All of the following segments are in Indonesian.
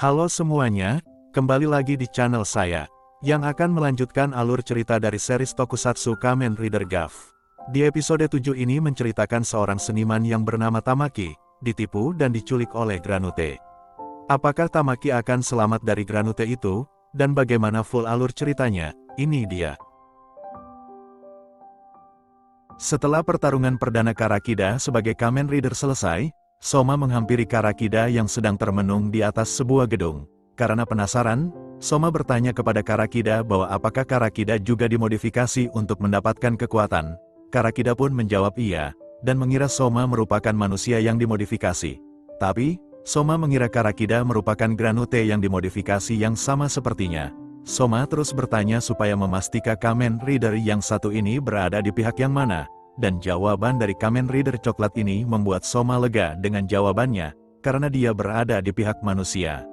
Halo semuanya, kembali lagi di channel saya, yang akan melanjutkan alur cerita dari series Tokusatsu Kamen Rider GAF. Di episode 7 ini menceritakan seorang seniman yang bernama Tamaki, ditipu dan diculik oleh Granute. Apakah Tamaki akan selamat dari Granute itu, dan bagaimana full alur ceritanya? Ini dia. Setelah pertarungan perdana Karakida sebagai Kamen Rider selesai, Soma menghampiri Karakida yang sedang termenung di atas sebuah gedung. Karena penasaran, Soma bertanya kepada Karakida bahwa apakah Karakida juga dimodifikasi untuk mendapatkan kekuatan. Karakida pun menjawab iya, dan mengira Soma merupakan manusia yang dimodifikasi. Tapi, Soma mengira Karakida merupakan Granute yang dimodifikasi yang sama sepertinya. Soma terus bertanya supaya memastikan Kamen Rider yang satu ini berada di pihak yang mana. Dan jawaban dari Kamen Rider coklat ini membuat Soma lega dengan jawabannya, karena dia berada di pihak manusia.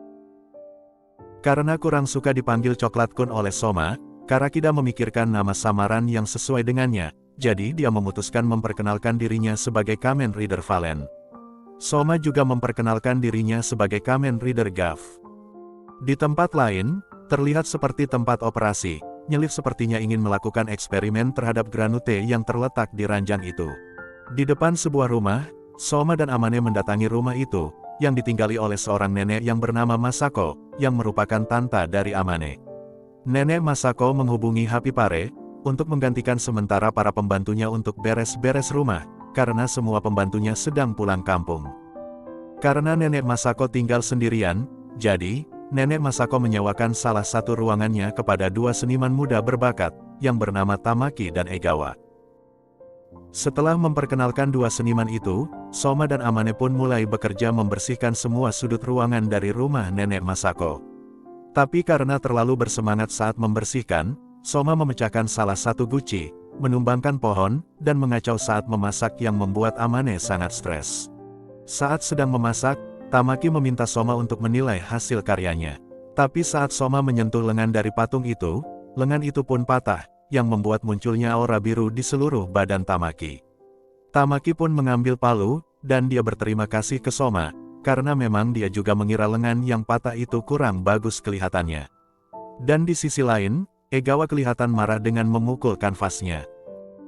Karena kurang suka dipanggil Coklat Kun oleh Soma, Karakida memikirkan nama samaran yang sesuai dengannya, jadi dia memutuskan memperkenalkan dirinya sebagai Kamen Rider Valen. Soma juga memperkenalkan dirinya sebagai Kamen Rider GAF. Di tempat lain, terlihat seperti tempat operasi. Nyelif sepertinya ingin melakukan eksperimen terhadap Granute yang terletak di ranjang itu. Di depan sebuah rumah, Soma dan Amane mendatangi rumah itu, yang ditinggali oleh seorang nenek yang bernama Masako, yang merupakan tanta dari Amane. Nenek Masako menghubungi Hapipare, untuk menggantikan sementara para pembantunya untuk beres-beres rumah, karena semua pembantunya sedang pulang kampung. Karena nenek Masako tinggal sendirian, jadi, Nenek Masako menyewakan salah satu ruangannya kepada dua seniman muda berbakat, yang bernama Tamaki dan Egawa. Setelah memperkenalkan dua seniman itu, Soma dan Amane pun mulai bekerja membersihkan semua sudut ruangan dari rumah Nenek Masako. Tapi karena terlalu bersemangat saat membersihkan, Soma memecahkan salah satu guci, menumbangkan pohon, dan mengacau saat memasak yang membuat Amane sangat stres. Saat sedang memasak, Tamaki meminta Soma untuk menilai hasil karyanya. Tapi saat Soma menyentuh lengan dari patung itu, lengan itu pun patah, yang membuat munculnya aura biru di seluruh badan Tamaki. Tamaki pun mengambil palu, dan dia berterima kasih ke Soma, karena memang dia juga mengira lengan yang patah itu kurang bagus kelihatannya. Dan di sisi lain, Egawa kelihatan marah dengan memukul kanvasnya.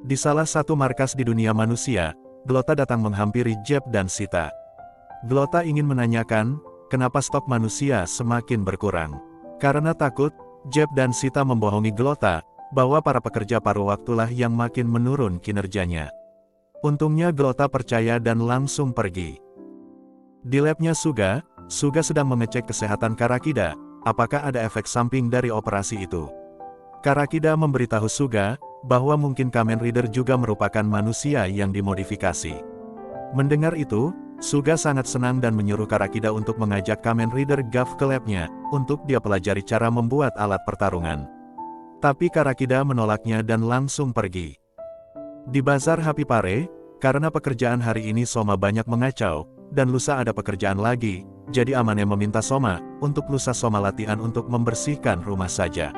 Di salah satu markas di dunia manusia, Glota datang menghampiri Jeb dan Sita. Glota ingin menanyakan, kenapa stok manusia semakin berkurang. Karena takut, Jeb dan Sita membohongi Glota, bahwa para pekerja paruh waktulah yang makin menurun kinerjanya. Untungnya Glota percaya dan langsung pergi. Di labnya Suga sedang mengecek kesehatan Karakida, apakah ada efek samping dari operasi itu. Karakida memberitahu Suga, bahwa mungkin Kamen Rider juga merupakan manusia yang dimodifikasi. Mendengar itu, Suga sangat senang dan menyuruh Karakida untuk mengajak Kamen Rider GAF ke labnya, untuk dia pelajari cara membuat alat pertarungan. Tapi Karakida menolaknya dan langsung pergi. Di bazar Hapipare, karena pekerjaan hari ini Soma banyak mengacau, dan lusa ada pekerjaan lagi, jadi Amane meminta Soma, untuk lusa Soma latihan untuk membersihkan rumah saja.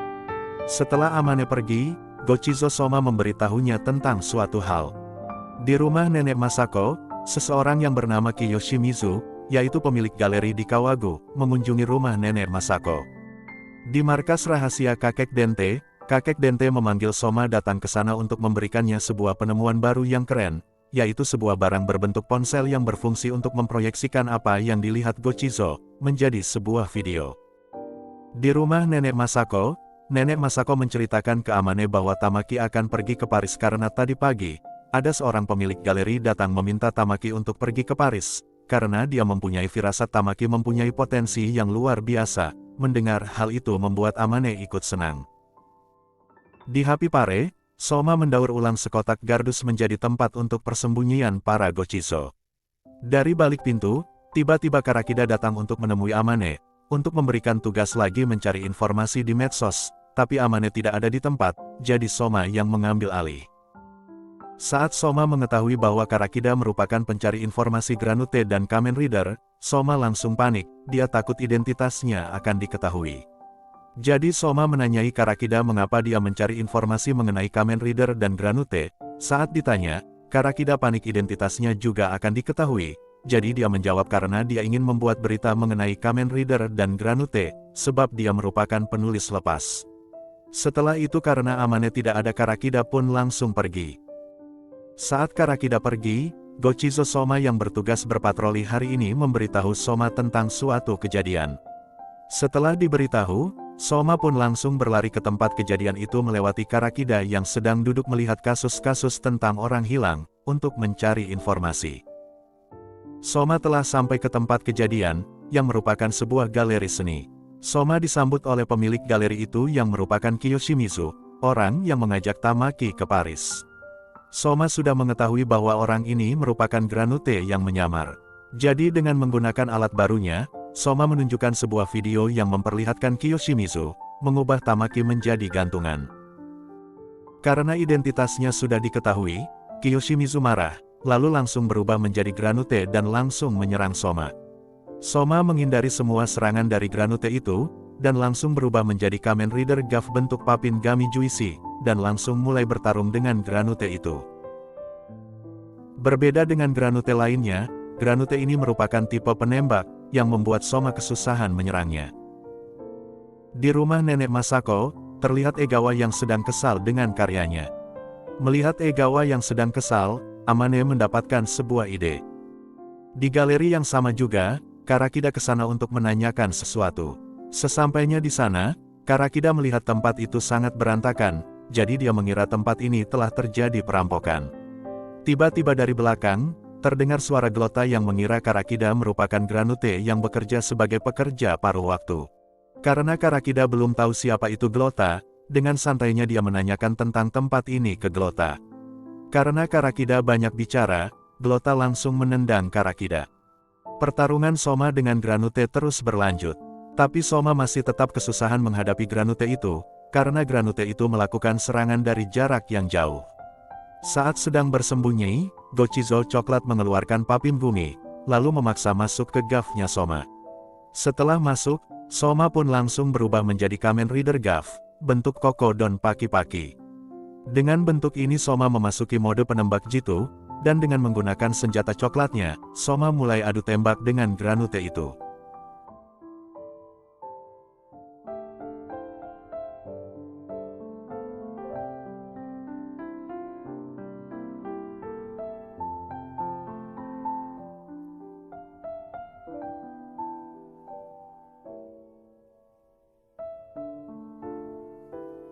Setelah Amane pergi, Gochizo Soma memberitahunya tentang suatu hal. Di rumah Nenek Masako, seseorang yang bernama Kiyoshimizu, yaitu pemilik galeri di Kawagu, mengunjungi rumah Nenek Masako. Di markas rahasia Kakek Dente memanggil Soma datang ke sana untuk memberikannya sebuah penemuan baru yang keren, yaitu sebuah barang berbentuk ponsel yang berfungsi untuk memproyeksikan apa yang dilihat Gochizo, menjadi sebuah video. Di rumah Nenek Masako menceritakan ke Amane bahwa Tamaki akan pergi ke Paris karena tadi pagi, ada seorang pemilik galeri datang meminta Tamaki untuk pergi ke Paris, karena dia mempunyai firasat Tamaki mempunyai potensi yang luar biasa. Mendengar hal itu membuat Amane ikut senang. Di Hapipare, Soma mendaur ulang sekotak gardus menjadi tempat untuk persembunyian para Gochizo. Dari balik pintu, tiba-tiba Karakida datang untuk menemui Amane, untuk memberikan tugas lagi mencari informasi di medsos, tapi Amane tidak ada di tempat, jadi Soma yang mengambil alih. Saat Soma mengetahui bahwa Karakida merupakan pencari informasi Granute dan Kamen Rider, Soma langsung panik, dia takut identitasnya akan diketahui. Jadi Soma menanyai Karakida mengapa dia mencari informasi mengenai Kamen Rider dan Granute. Saat ditanya, Karakida panik identitasnya juga akan diketahui, jadi dia menjawab karena dia ingin membuat berita mengenai Kamen Rider dan Granute, sebab dia merupakan penulis lepas. Setelah itu karena Amane tidak ada, Karakida pun langsung pergi. Saat Karakida pergi, Gochizo Soma yang bertugas berpatroli hari ini memberitahu Soma tentang suatu kejadian. Setelah diberitahu, Soma pun langsung berlari ke tempat kejadian itu melewati Karakida yang sedang duduk melihat kasus-kasus tentang orang hilang, untuk mencari informasi. Soma telah sampai ke tempat kejadian, yang merupakan sebuah galeri seni. Soma disambut oleh pemilik galeri itu yang merupakan Kiyoshimizu, orang yang mengajak Tamaki ke Paris. Soma sudah mengetahui bahwa orang ini merupakan Granute yang menyamar. Jadi dengan menggunakan alat barunya, Soma menunjukkan sebuah video yang memperlihatkan Kiyoshimizu mengubah Tamaki menjadi gantungan. Karena identitasnya sudah diketahui, Kiyoshimizu marah, lalu langsung berubah menjadi Granute dan langsung menyerang Soma. Soma menghindari semua serangan dari Granute itu, dan langsung berubah menjadi Kamen Rider Gaff bentuk Papin Gami Juicy, dan langsung mulai bertarung dengan Granute itu. Berbeda dengan Granute lainnya, Granute ini merupakan tipe penembak, yang membuat Soma kesusahan menyerangnya. Di rumah nenek Masako, terlihat Egawa yang sedang kesal dengan karyanya. Melihat Egawa yang sedang kesal, Amane mendapatkan sebuah ide. Di galeri yang sama juga, Karakida ke sana untuk menanyakan sesuatu. Sesampainya di sana, Karakida melihat tempat itu sangat berantakan, jadi dia mengira tempat ini telah terjadi perampokan. Tiba-tiba dari belakang, terdengar suara Glota yang mengira Karakida merupakan Granute yang bekerja sebagai pekerja paruh waktu. Karena Karakida belum tahu siapa itu Glota, dengan santainya dia menanyakan tentang tempat ini ke Glota. Karena Karakida banyak bicara, Glota langsung menendang Karakida. Pertarungan Soma dengan Granute terus berlanjut. Tapi Soma masih tetap kesusahan menghadapi Granute itu, karena Granute itu melakukan serangan dari jarak yang jauh. Saat sedang bersembunyi, Gochizo Coklat mengeluarkan Papin Bumi, lalu memaksa masuk ke Gaff-nya Soma. Setelah masuk, Soma pun langsung berubah menjadi Kamen Rider Gaff, bentuk Kokodon Paki-Paki. Dengan bentuk ini Soma memasuki mode penembak jitu, dan dengan menggunakan senjata coklatnya, Soma mulai adu tembak dengan Granute itu.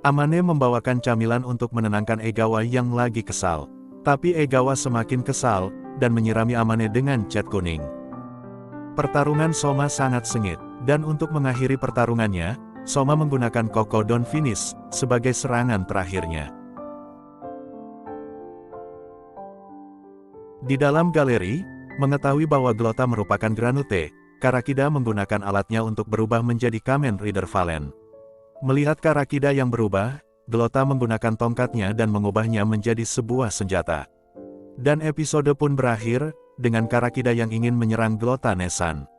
Amane membawakan camilan untuk menenangkan Egawa yang lagi kesal. Tapi Egawa semakin kesal, dan menyirami Amane dengan cat kuning. Pertarungan Soma sangat sengit, dan untuk mengakhiri pertarungannya, Soma menggunakan Kokodon Finish, sebagai serangan terakhirnya. Di dalam galeri, mengetahui bahwa Glota merupakan Granute, Karakida menggunakan alatnya untuk berubah menjadi Kamen Rider Valen. Melihat Karakida yang berubah, Glota menggunakan tongkatnya dan mengubahnya menjadi sebuah senjata. Dan episode pun berakhir, dengan Karakida yang ingin menyerang Glota Nesan.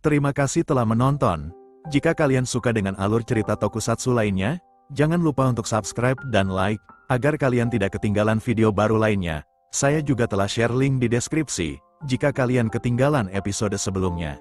Terima kasih telah menonton. Jika kalian suka dengan alur cerita tokusatsu lainnya, jangan lupa untuk subscribe dan like, agar kalian tidak ketinggalan video baru lainnya. Saya juga telah share link di deskripsi, jika kalian ketinggalan episode sebelumnya.